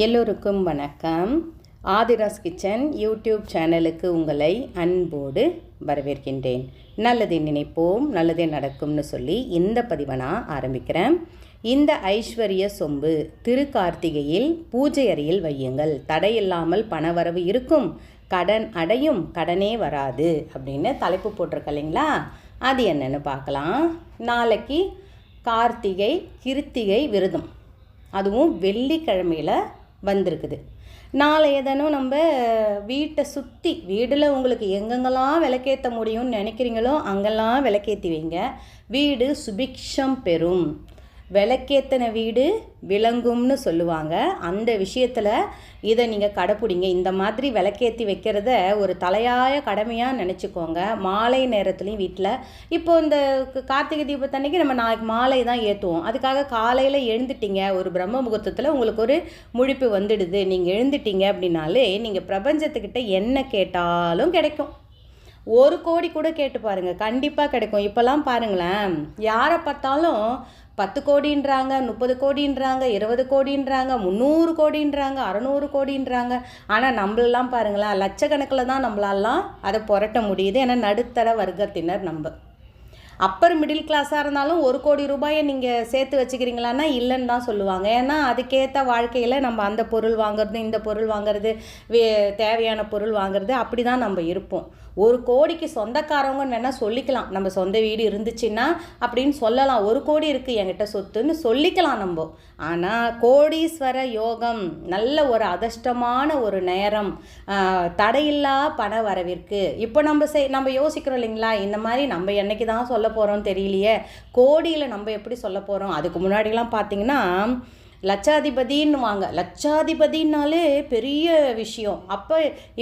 எல்லோருக்கும் வணக்கம். Aadhira's kitchen YouTube சேனலுக்கு உங்களை அன்போடு வரவேற்கின்றேன். நல்லதை நினைப்போம், நல்லதே நடக்கும்னு சொல்லி இந்த பதிவை நான் ஆரம்பிக்கிறேன். இந்த ஐஸ்வர்ய சொம்பு திருக்கார்த்திகையில் பூஜை அறையில் வையுங்கள். தடையில்லாமல் பணவரவு இருக்கும், கடன் அடையும், கடனே வராது அப்படின்னு தலைப்பு போட்டிருக்க இல்லைங்களா? அது என்னன்னு பார்க்கலாம். நாளைக்கு கார்த்திகை கிருத்திகை விரதம், அதுவும் வெள்ளிக்கிழமையில் வந்திருக்குது. நாளைய தினம் நம்ம வீட்டை சுற்றி, வீடில் உங்களுக்கு எங்கெங்கெல்லாம் விளக்கேற்ற முடியும்னு நினைக்கிறீங்களோ அங்கெல்லாம் விளக்கேற்றி வைங்க. வீடு சுபிக்ஷம் பெறும். விளக்கேற்றின வீடு விளங்கும்னு சொல்லுவாங்க. அந்த விஷயத்தில் இதை நீங்கள் கடைப்பிடிங்க. இந்த மாதிரி விளக்கேற்றி வைக்கிறத ஒரு தலையாய கடமையாக நினச்சிக்கோங்க. மாலை நேரத்துலையும் வீட்டில் இப்போ இந்த கார்த்திகை தீபத்தன்னைக்கு நம்ம நாளைக்கு மாலை தான் ஏற்றுவோம். அதுக்காக காலையில் எழுந்துட்டீங்க, ஒரு பிரம்ம முகூர்த்தத்தில் உங்களுக்கு ஒரு முழிப்பு வந்துடுது, நீங்கள் எழுந்துட்டீங்க அப்படின்னாலே நீங்கள் பிரபஞ்சத்துக்கிட்ட என்ன கேட்டாலும் கிடைக்கும். 1 கோடி கூட கேட்டு பாருங்கள், கண்டிப்பாக கிடைக்கும். இப்போல்லாம் பாருங்களேன், யாரை பார்த்தாலும் 10 கோடின்றாங்க, 30 கோடின்றாங்க, 20 கோடின்றாங்க, 300 கோடின்றாங்க, 600 கோடின்றாங்க. ஆனால் நம்மளெல்லாம் பாருங்களேன், லட்சக்கணக்கில் தான் நம்மளாலாம் அதை புரட்ட முடியுது. ஏன்னா நடுத்தர வர்க்கத்தினர் நம்ம. அப்பர் மிடில் கிளாஸாக இருந்தாலும் 1 கோடி ரூபாயை நீங்கள் சேர்த்து வச்சுக்கிறீங்களான்னா இல்லைன்னு தான் சொல்லுவாங்க. ஏன்னா அதுக்கேற்ற வாழ்க்கையில் நம்ம அந்த பொருள் வாங்குறது, இந்த பொருள் வாங்குறது, தேவையான பொருள் வாங்குறது, அப்படி தான் நம்ம இருப்போம். 1 கோடிக்கு சொந்தக்காரவங்கன்னு வேணால் சொல்லிக்கலாம். நம்ம சொந்த வீடு இருந்துச்சுன்னா அப்படின்னு சொல்லலாம். 1 கோடி இருக்குது என்கிட்ட சொத்துன்னு சொல்லிக்கலாம் நம்ம. ஆனால் கோடீஸ்வர யோகம், நல்ல ஒரு அதிர்ஷ்டமான ஒரு நேரம், தடையில்லா பண வரவிற்கு. இப்போ நம்ம யோசிக்கிறோம் இல்லைங்களா, இந்த மாதிரி நம்ம என்னைக்கு தான் சொல்ல போகிறோம் தெரியலையே, கோடியில் நம்ம எப்படி சொல்ல போகிறோம். அதுக்கு முன்னாடிலாம் பார்த்திங்கன்னா லட்சாதிபதின்னு வாங்க, லட்சாதிபதினாலே பெரிய விஷயம்.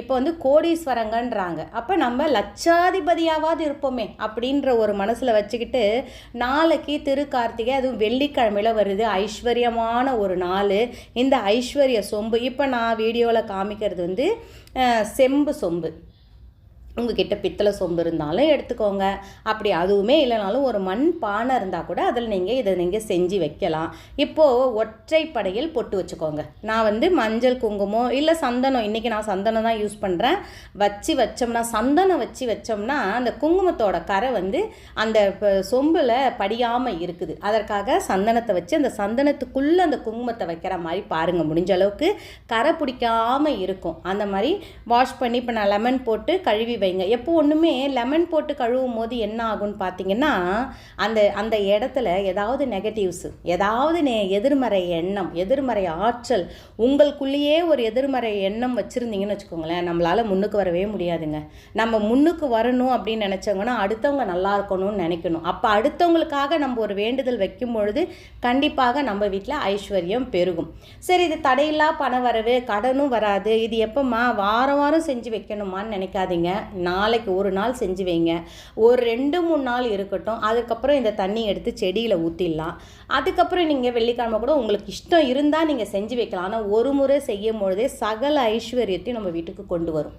இப்போ கோடீஸ்வரங்கன்றாங்க. அப்போ நம்ம லட்சாதிபதியாவது இருப்போமே அப்படின்ற ஒரு மனசில் வச்சுக்கிட்டு, நாளைக்கு திருக்கார்த்திகை, அதுவும் வெள்ளிக்கிழமையில் வருது, ஐஸ்வர்யமான ஒரு நாள். இந்த ஐஸ்வர்ய சொம்பு இப்போ நான் வீடியோவில் காமிக்கிறது செம்பு சொம்பு. உங்ககிட்ட பித்தளை சொம்பு இருந்தாலும் எடுத்துக்கோங்க. அப்படி அதுவுமே இல்லைனாலும் ஒரு மண் பானை இருந்தால் கூட அதில் இதை செஞ்சு வைக்கலாம். இப்போது ஒற்றைப்படையில் பொட்டு வச்சுக்கோங்க. நான் மஞ்சள் குங்குமம் இல்லை சந்தனம், இன்றைக்கி நான் சந்தனம் தான் யூஸ் பண்ணுறேன். வச்சோம்னா, சந்தனம் வச்சோம்னா அந்த குங்குமத்தோட கரை அந்த சொம்பில் படியாமல் இருக்குது. அதற்காக சந்தனத்தை வச்சு அந்த சந்தனத்துக்குள்ளே அந்த குங்குமத்தை வைக்கிற மாதிரி பாருங்கள். முடிஞ்ச அளவுக்கு கரை பிடிக்காமல் இருக்கும். அந்த மாதிரி வாஷ் பண்ணி இப்போ நான் லெமன் போட்டு கழுவி வைங்க. எப்போ ஒன்றுமே லெமன் போட்டு கழுவும் போது என்ன ஆகும்னு பார்த்தீங்கன்னா, அந்த இடத்துல ஏதாவது நெகட்டிவ்ஸ், ஏதாவது எதிர்மறை எண்ணம், எதிர்மறை ஆற்றல், உங்களுக்குள்ளேயே ஒரு எதிர்மறை எண்ணம் வச்சுருந்தீங்கன்னு வச்சுக்கோங்களேன், நம்மளால் முன்னுக்கு வரவே முடியாதுங்க. நம்ம முன்னுக்கு வரணும் அப்படின்னு நினச்சோங்கன்னா அடுத்தவங்க நல்லா இருக்கணும்னு நினைக்கணும். அப்போ அடுத்தவங்களுக்காக நம்ம ஒரு வேண்டுதல் வைக்கும் பொழுது கண்டிப்பாக நம்ம வீட்டில் ஐஸ்வர்யம் பெருகும். சரி, இது தடையில்லா பண வரவு, கடனும் வராது, இது எப்போம்மா வாரம் செஞ்சு வைக்கணுமான்னு நினைக்காதீங்க. நாளைக்கு ஒரு நாள் செஞ்சு வைங்க. ஒரு 2-3 நாள் இருக்கட்டும். அதுக்கப்புறம் இந்த தண்ணி எடுத்து செடியில் ஊற்றிடலாம். அதுக்கப்புறம் நீங்கள் வெள்ளிக்கிழமை கூட உங்களுக்கு இஷ்டம் இருந்தால் நீங்கள் செஞ்சு வைக்கலாம். ஆனால் ஒரு முறை செய்யும் பொழுதே சகல ஐஸ்வர்யத்தையும் நம்ம வீட்டுக்கு கொண்டு வரும்.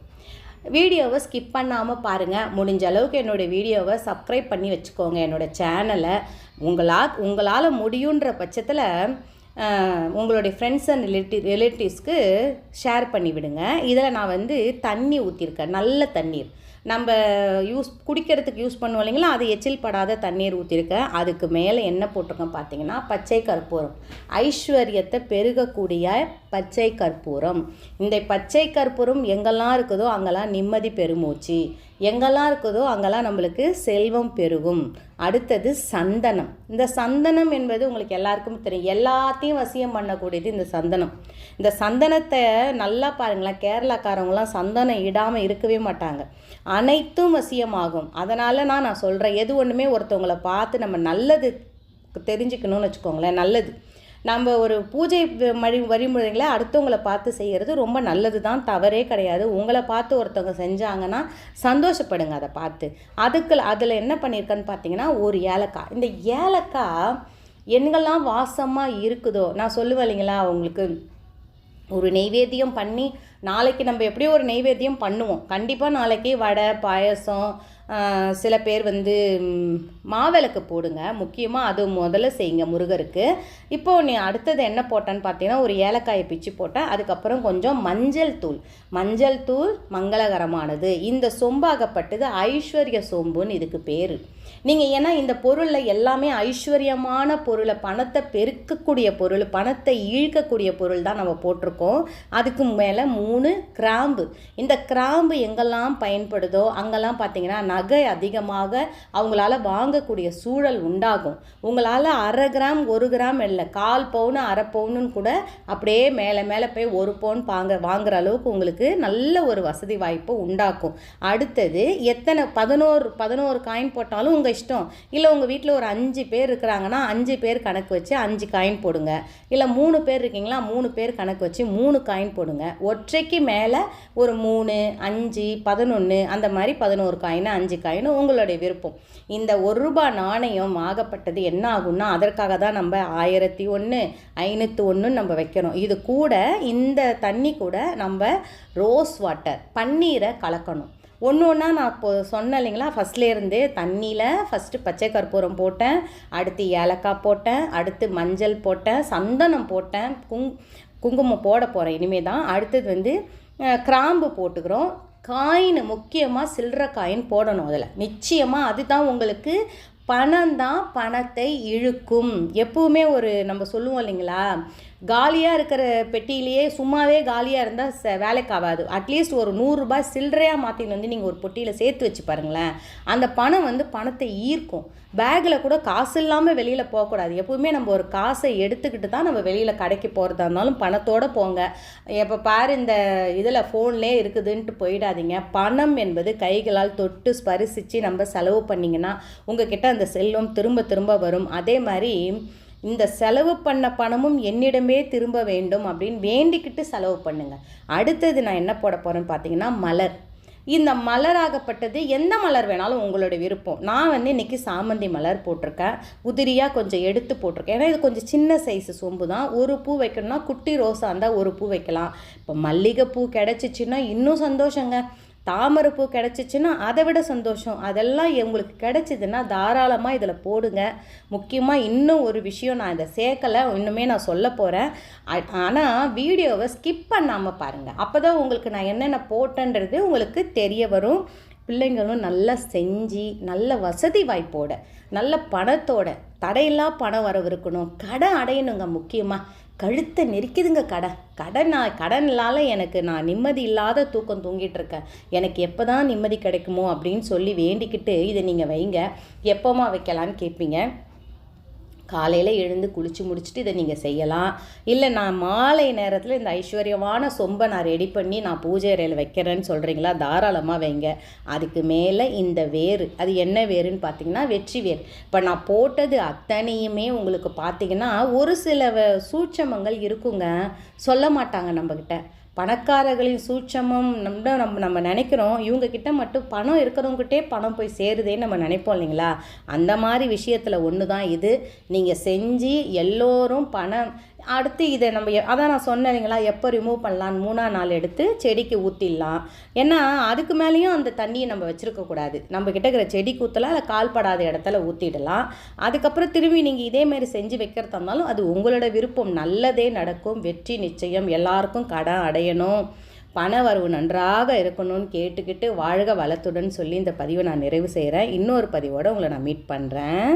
வீடியோவை ஸ்கிப் பண்ணாமல் பாருங்கள். முடிஞ்ச அளவுக்கு என்னோடய வீடியோவை சப்ஸ்கிரைப் பண்ணி வச்சுக்கோங்க. என்னோடய சேனலை உங்களால் முடியுன்ற பட்சத்தில் உங்களுடைய ஃப்ரெண்ட்ஸ் அண்ட் ரிலேட்டிவ்ஸ்க்கு ஷேர் பண்ணிவிடுங்க. இதில் நான் தண்ணி ஊற்றிருக்கேன், நல்ல தண்ணீர். நம்ம குடிக்கிறதுக்கு யூஸ் பண்ணுவோம் இல்லைங்களா, அது எச்சில் படாத தண்ணீர் ஊற்றிருக்கேன். அதுக்கு மேலே என்ன போட்டிருக்கேன் பார்த்தீங்கன்னா, பச்சை கற்பூரம். ஐஸ்வர்யத்தை பெருகக்கூடிய பச்சை கற்பூரம். இந்த பச்சை கற்பூரம் எங்கெல்லாம் இருக்குதோ அங்கெல்லாம் நிம்மதி பெருமூச்சு, எங்கெல்லாம் இருக்குதோ அங்கெல்லாம் நம்மளுக்கு செல்வம் பெருகும். அடுத்தது சந்தனம். இந்த சந்தனம் என்பது உங்களுக்கு எல்லாருக்கும் தெரியும், எல்லாத்தையும் வசியம் பண்ணக்கூடியது இந்த சந்தனம். இந்த சந்தனத்தை நல்லா பாருங்களேன், கேரளாக்காரவங்களாம் சந்தனம் இடாமல் இருக்கவே மாட்டாங்க. அனைத்தும் வசியமாகும். அதனால நான் சொல்கிறேன், எது ஒன்றுமே ஒருத்தவங்களை பார்த்து நம்ம நல்லது தெரிஞ்சுக்கணும்னு வச்சுக்கோங்களேன். நல்லது நம்ம ஒரு பூஜை வழிமுறைகளை அடுத்தவங்களை பார்த்து செய்கிறது ரொம்ப நல்லது தான், தவறே கிடையாது. உங்களை பார்த்து ஒருத்தவங்க செஞ்சாங்கன்னா சந்தோஷப்படுங்க அதை பார்த்து. அதில் என்ன பண்ணியிருக்கேன்னு பார்த்தீங்கன்னா, ஒரு ஏலக்காய். இந்த ஏலக்காய் எங்கெல்லாம் வாசமாக இருக்குதோ, நான் சொல்லுவேன் இல்லைங்களா, உங்களுக்கு ஒரு நெய்வேத்தியம் பண்ணி, நாளைக்கு நம்ம எப்படியோ ஒரு நெய்வேத்தியம் பண்ணுவோம். கண்டிப்பாக நாளைக்கு வடை, பாயசம், சில பேர் வந்து மாவிளக்கு போடுங்க. முக்கியமாக அது முதல்ல செய்யுங்க முருகருக்கு. இப்போது நீ அடுத்தது என்ன போட்டேன்னு பார்த்தீங்கன்னா, ஒரு ஏலக்காயை பிச்சு போட்டேன். அதுக்கப்புறம் கொஞ்சம் மஞ்சள் தூள் மங்களகரமானது. இந்த சொம்பாகப்பட்டது ஐஸ்வர்ய சொம்புன்னு இதுக்கு பேர். நீங்கள் ஏன்னா இந்த பொருளில் எல்லாமே ஐஸ்வர்யமான பொருளை, பணத்தை பெருக்கக்கூடிய பொருள், பணத்தை இழுக்கக்கூடிய பொருள் தான் நம்ம போட்டிருக்கோம். அதுக்கு மேலே 3 கிராம்பு. இந்த கிராம்பு எங்கெல்லாம் பயன்படுதோ அங்கெல்லாம் பார்த்தீங்கன்னா நகை அதிகமாக அவங்களால வாங்கக்கூடிய சூழல் உண்டாகும். உங்களால் 1/2 கிராம் 1 கிராம் இல்லை, 1/4 பவுன் 1/2 பவுனுன்னு கூட அப்படியே மேலே போய் 1 பவுன் வாங்குற அளவுக்கு உங்களுக்கு நல்ல ஒரு வசதி வாய்ப்பை உண்டாக்கும். அடுத்தது எத்தனை 11 காயின் போட்டாலும் உங்கள் இஷ்டம். இல்லை உங்கள் வீட்டில் ஒரு 5 பேர் இருக்கிறாங்கன்னா 5 பேர் கணக்கு வச்சு 5 காயின் போடுங்க. இல்லை 3 பேர் இருக்கீங்களா 3 பேர் கணக்கு வச்சு 3 காயின் போடுங்க. ஒற்றைக்கு மேலே ஒரு 3, 5, 11 அந்த மாதிரி 11 காயின் 5 காயின் உங்களுடைய விருப்பம். இந்த ₹1 நாணயம் ஆகப்பட்டது என்ன ஆகும்னா, அதற்காக தான் நம்ம 1001 501 நம்ம வைக்கிறோம். இது கூட இந்த தண்ணி கூட நம்ம ரோஸ் வாட்டர் பன்னீரை கலக்கணும். ஒன்று ஒன்றா நான் இப்போ சொன்னேன் இல்லைங்களா, ஃபஸ்ட்லேருந்தே தண்ணியில் ஃபஸ்ட்டு பச்சை கற்பூரம் போட்டேன், அடுத்து ஏலக்காய் போட்டேன், அடுத்து மஞ்சள் போட்டேன், சந்தனம் போட்டேன், குங்குமம் போட போகிறேன் இனிமேல் தான். அடுத்தது வந்து கிராம்பு போட்டுக்கிறோம். காயின் முக்கியமாக சில்லற காயின் போடணும் அதில் நிச்சயமாக. அதுதான் உங்களுக்கு பணம் தான் பணத்தை இழுக்கும். எப்பவுமே ஒரு நம்ம சொல்லுவோம் இல்லைங்களா, காலியாக இருக்கிற பெட்டியிலேயே சும்மாவே காலியாக இருந்தால் வேலைக்கு ஆகாது. அட்லீஸ்ட் ஒரு ₹100 சில்லறையாக மாற்றின்னு வந்து நீங்கள் ஒரு பொட்டியில் சேர்த்து வச்சு பாருங்களேன். அந்த பணம் வந்து பணத்தை ஈர்க்கும். பேக்கில் கூட காசு இல்லாமல் வெளியில் போகக்கூடாது. எப்போவுமே நம்ம ஒரு காசை எடுத்துக்கிட்டு தான் நம்ம வெளியில் கடைக்கு போகிறதா இருந்தாலும் பணத்தோடு போங்க. எப்போ பாரு இந்த இதில் ஃபோன்லேயே இருக்குதுன்ட்டு போயிடாதீங்க. பணம் என்பது கைகளால் தொட்டு ஸ்பரிசித்து நம்ம செலவு பண்ணிங்கன்னா உங்ககிட்ட அந்த செல்வம் திரும்ப திரும்ப வரும். அதே மாதிரி இந்த செலவு பண்ண பணமும் என்னிடமே திரும்ப வேண்டும் அப்படின்னு வேண்டிக்கிட்டு செலவு பண்ணுங்கள். அடுத்தது நான் என்ன போட போகிறேன்னு பார்த்தீங்கன்னா மலர். இந்த மலராகப்பட்டது எந்த மலர் வேணாலும் உங்களோட விருப்பம். நான் வந்து இன்றைக்கி சாமந்தி மலர் போட்டிருக்கேன். உதிரியாக கொஞ்சம் எடுத்து போட்டிருக்கேன். ஏன்னா இது கொஞ்சம் சின்ன சைஸு சொம்பு தான். ஒரு பூ வைக்கணும்னா குட்டி ரோஸாக இருந்தால் ஒரு பூ வைக்கலாம். இப்போ மல்லிகைப்பூ கிடச்சிச்சின்னா இன்னும் சந்தோஷங்க. தாமரைப்பூ கிடச்சிச்சின்னா அதை விட சந்தோஷம். அதெல்லாம் உங்களுக்கு கிடச்சிதுன்னா தாராளமாக இதில் போடுங்க. முக்கியமாக இன்னும் ஒரு விஷயம் நான் இதை சேர்க்கலை, இன்னுமே நான் சொல்ல போகிறேன். ஆனால் வீடியோவை ஸ்கிப் பண்ணாமல் பாருங்கள். அப்போ தான் உங்களுக்கு நான் என்னென்ன போட்டேன்றது உங்களுக்கு தெரிய வரும். பிள்ளைங்களும் நல்லா செஞ்சு நல்ல வசதி வாய்ப்போட நல்ல பணத்தோட தடையில்லா பணம் வரவு இருக்கணும். கடன் அடையணுங்க. முக்கியமாக கழுத்தை நெரிக்குதுங்க கடனால எனக்கு நான் நிம்மதி இல்லாத தூக்கம் தூங்கிட்டு இருக்கேன். எனக்கு எப்போ தான் நிம்மதி கிடைக்குமோ அப்படின்னு சொல்லி வேண்டிக்கிட்டு இதை நீங்கள் வைங்க. எப்போமா வைக்கலான்னு கேட்பீங்க. காலையில் எழுந்து குளித்து முடிச்சுட்டு இதை நீங்கள் செய்யலாம். இல்லை நான் மாலை நேரத்தில் இந்த ஐஸ்வர்யமான சொம்பை நான் ரெடி பண்ணி நான் பூஜை அறையில் வைக்கிறேன்னு சொல்கிறீங்களா, தாராளமாக வைங்க. அதுக்கு மேலே இந்த வேர், அது என்ன வேருன்னு பார்த்தீங்கன்னா வெற்றி வேர். இப்போ நான் போட்டது அத்தனையுமே உங்களுக்கு பார்த்தீங்கன்னா ஒரு சில சூட்சமங்கள் இருக்குங்க, சொல்ல மாட்டாங்க நம்மக்கிட்ட. பணக்காரர்களின் சூட்சமம் நம்ம நினைக்கிறோம், இவங்கக்கிட்ட மட்டும் பணம் இருக்கிறவங்ககிட்டே பணம் போய் சேருதேன்னு நம்ம நினைப்போம் இல்லைங்களா. அந்த மாதிரி விஷயத்தில் ஒன்று தான் இது. நீங்கள் செஞ்சு எல்லோரும் பணம் அடுத்து இதை நம்ம அதான் நான் சொன்னேன் இல்லைங்களா, எப்போ ரிமூவ் பண்ணலான்னு 3ஆம் நாள் எடுத்து செடிக்கு ஊற்றிடலாம். ஏன்னா அதுக்கு மேலேயும் அந்த தண்ணியை நம்ம வச்சுருக்கக்கூடாது. நம்ம கிட்ட இருக்கிற செடிக்கு ஊற்றலாம், இல்லை கால்படாத இடத்துல ஊற்றிடலாம். அதுக்கப்புறம் திரும்பி நீங்கள் இதேமாரி செஞ்சு வைக்கிறதா இருந்தாலும் அது உங்களோட விருப்பம். நல்லதே நடக்கும், வெற்றி நிச்சயம். எல்லாருக்கும் கடன் அடையணும், பண வரவு நன்றாக இருக்கணும்னு கேட்டுக்கிட்டு வாழ்க வளத்துடன் சொல்லி இந்த பதிவை நான் நிறைவு செய்கிறேன். இன்னொரு பதிவோடு உங்களை நான் மீட் பண்ணுறேன்.